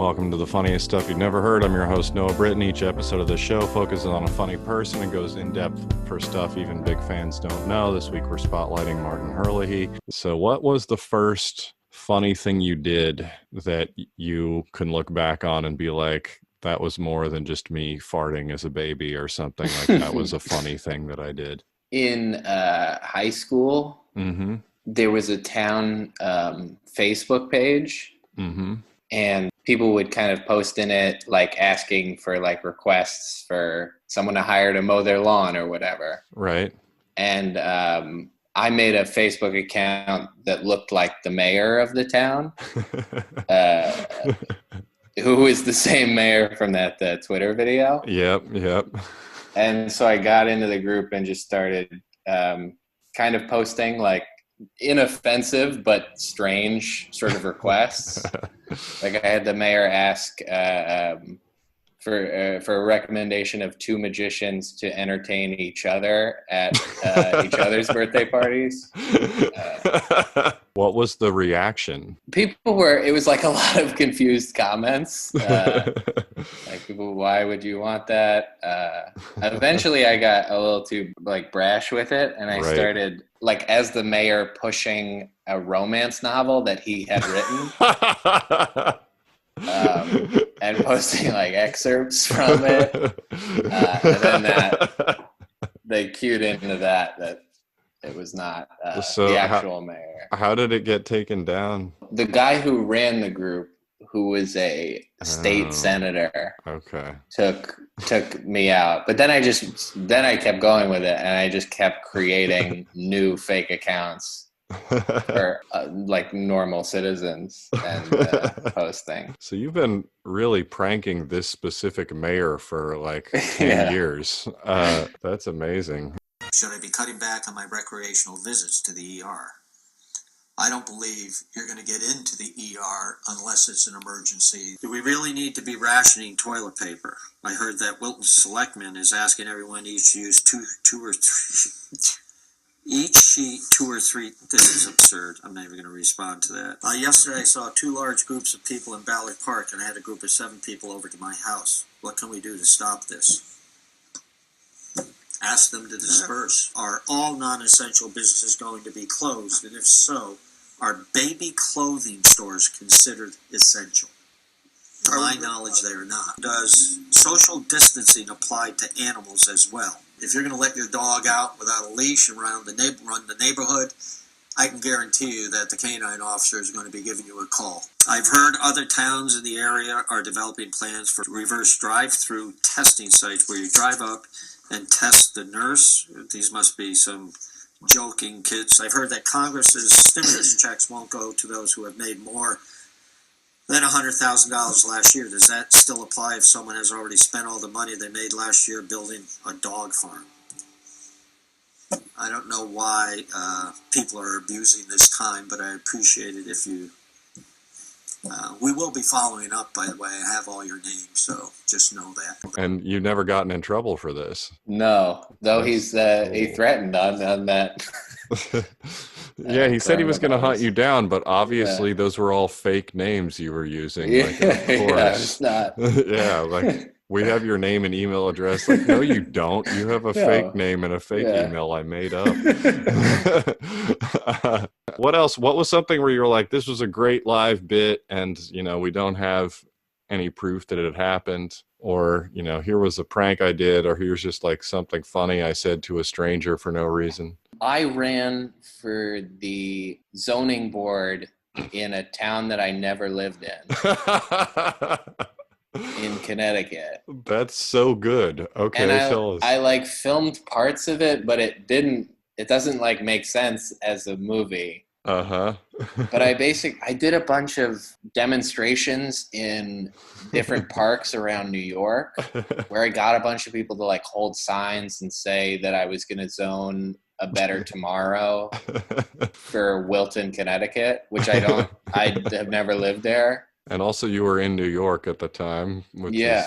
Welcome to the funniest stuff you've never heard. I'm your host, Noah Britton. Each episode of the show focuses on a funny person and goes in depth for stuff even big fans don't know. This week we're spotlighting Motern Herlihy. So what was the first funny thing you did that you can look back on and be like, that was more than just me farting as a baby or something? Like that was a funny thing that I did. In high school, there was a town Facebook page, and people would kind of post in it, like asking for like requests for someone to hire to mow their lawn or whatever. Right. And I made a Facebook account that looked like the mayor of the town, who is the same mayor from that Twitter video. Yep. And so I got into the group and just started kind of posting like inoffensive but strange sort of requests. Like I had the mayor ask for a recommendation of two magicians to entertain each other at each other's birthday parties. What was the reaction? It was like a lot of confused comments. Like people, why would you want that? Eventually I got a little too like brash with it, and I started like as the mayor pushing a romance novel that he had written. And posting like excerpts from it, and then they cued into that it was not the actual mayor. How did it get taken down? The guy who ran the group, who was a state senator, took me out. But then I kept going with it, and I just kept creating new fake accounts for like normal citizens and posting. So you've been really pranking this specific mayor for like 10 years. That's amazing. Should I be cutting back on my recreational visits to the ER? I don't believe you're going to get into the ER unless it's an emergency. Do we really need to be rationing toilet paper? I heard that Wilton Selectman is asking everyone each to use two or three... Each sheet, 2 or 3. This is absurd. I'm not even going to respond to that. Yesterday I saw 2 large groups of people in Ballard Park, and I had a group of 7 people over to my house. What can we do to stop this? Ask them to disperse. Are all non-essential businesses going to be closed? And if so, are baby clothing stores considered essential? To my knowledge, they are not. Does social distancing apply to animals as well? If you're going to let your dog out without a leash and run the neighborhood, I can guarantee you that the canine officer is going to be giving you a call. I've heard other towns in the area are developing plans for reverse drive-through testing sites where you drive up and test the nurse. These must be some joking kids. I've heard that Congress's stimulus checks won't go to those who have made more than $100,000 last year. Does that still apply if someone has already spent all the money they made last year building a dog farm? I don't know why people are abusing this time, but I appreciate it if you... we will be following up, by the way. I have all your names, so just know that. And you've never gotten in trouble for this? No, though he threatened on that. Yeah, he said he was going to hunt you down, but obviously those were all fake names you were using. Yeah, like, of course. yeah, it's not. Yeah, like we have your name and email address. Like, no, you don't. You have a fake name and a fake email I made up. What else? What was something where you were like, this was a great live bit and, we don't have any proof that it happened? Or, here was a prank I did, or here's just like something funny I said to a stranger for no reason. I ran for the zoning board in a town that I never lived in Connecticut. That's so good. Okay, tell us. I like filmed parts of it, but it doesn't like make sense as a movie. But I did a bunch of demonstrations in different parks around New York where I got a bunch of people to like hold signs and say that I was going to zone a better tomorrow for Wilton, Connecticut, which I have never lived there. And also you were in New York at the time, which is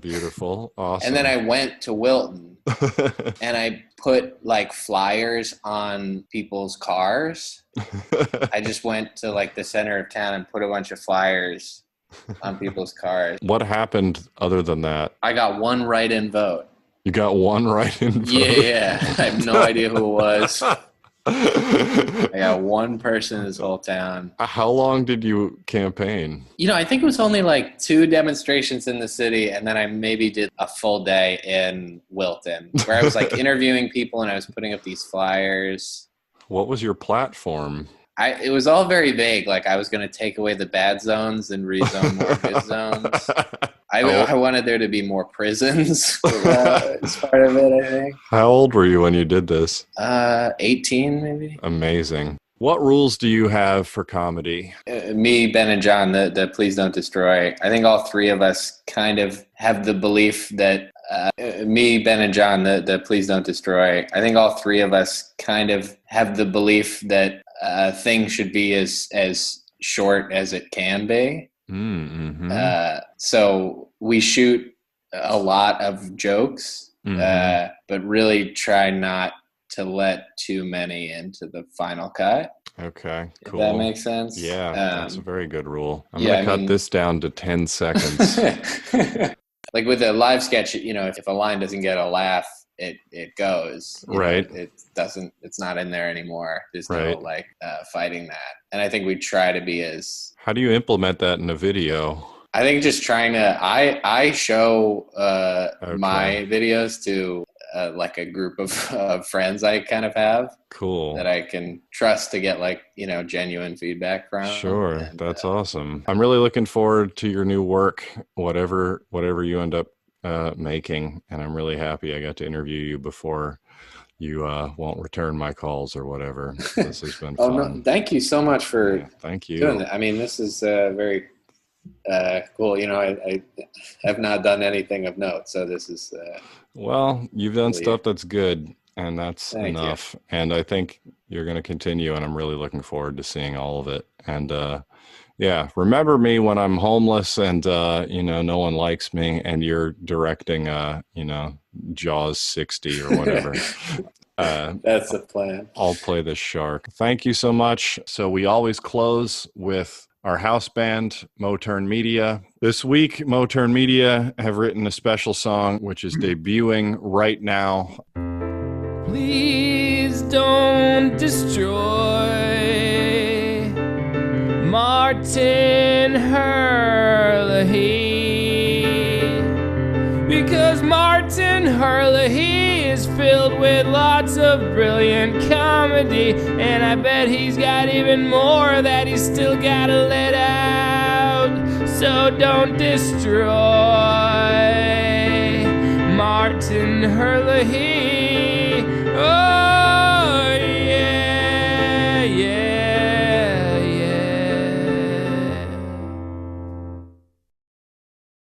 beautiful. Awesome. And then I went to Wilton and I put like flyers on people's cars. I just went to like the center of town and put a bunch of flyers on people's cars. What happened other than that? I got one write-in vote. You got one write-in vote? Yeah. I have no idea who it was. I got one person in this whole town. How long did you campaign? I think it was only like 2 demonstrations in the city, and then I maybe did a full day in Wilton, where I was like interviewing people and I was putting up these flyers. What was your platform? It was all very vague. Like I was going to take away the bad zones and rezone more good zones. I wanted there to be more prisons as part of it, I think. How old were you when you did this? 18 maybe. Amazing. What rules do you have for comedy? Me, Ben, and John, the Please Don't Destroy. I think all 3 of us kind of have the belief that me, Ben, and John, the Please Don't Destroy. I think all 3 of us kind of have the belief that things should be as short as it can be. Mm-hmm. So we shoot a lot of jokes, but really try not to let too many into the final cut. Okay, cool. If that makes sense? Yeah, that's a very good rule. I'm going to cut this down to 10 seconds. Like with a live sketch, if a line doesn't get a laugh, it goes. Right. It doesn't, it's not in there anymore. There's no fighting that. And I think we try to be as... How do you implement that in a video? I think just trying to, I show my videos to like a group of friends I kind of have. Cool. That I can trust to get genuine feedback from. Sure. And, that's awesome. I'm really looking forward to your new work, whatever you end up making. And I'm really happy I got to interview you before you won't return my calls or whatever. This has been fun. No, thank you so much for thank you. doing that. I mean, this is very cool. I have not done anything of note, so this is well, you've done stuff that's good, and that's Thank enough. you. And I think you're going to continue, and I'm really looking forward to seeing all of it. And yeah, remember me when I'm homeless and no one likes me, and you're directing Jaws 60 or whatever. That's the plan. I'll play the shark. Thank you so much. So we always close with our house band, Motern Media. This week, Motern Media have written a special song which is debuting right now. Please don't destroy Martin Herlihy, because Martin Herlihy is filled with lots of brilliant comedy, and I bet he's got even more that he's still gotta let out. So don't destroy Martin Herlihy. Oh!